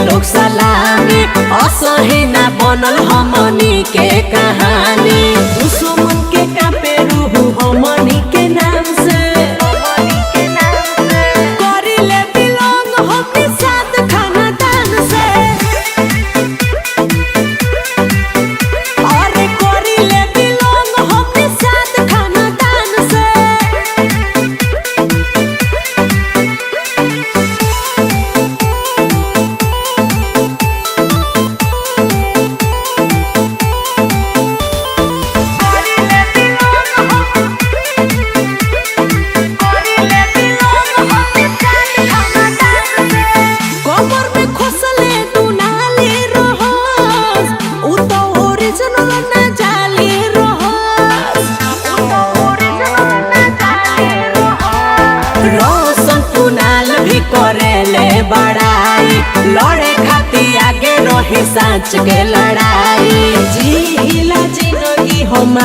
लोग सलामी असही ना बनल हमनी के कहानी दुश्मन के कापे रूह हमनी के नाम से करिले बिलोंग हमनी साथ खानदान से अरे करिले बिलोंग हमनी साथ खानदान से करेले बड़ाई लड़े खाती आगे रही सांच के लड़ाई जिला जिंदगी हम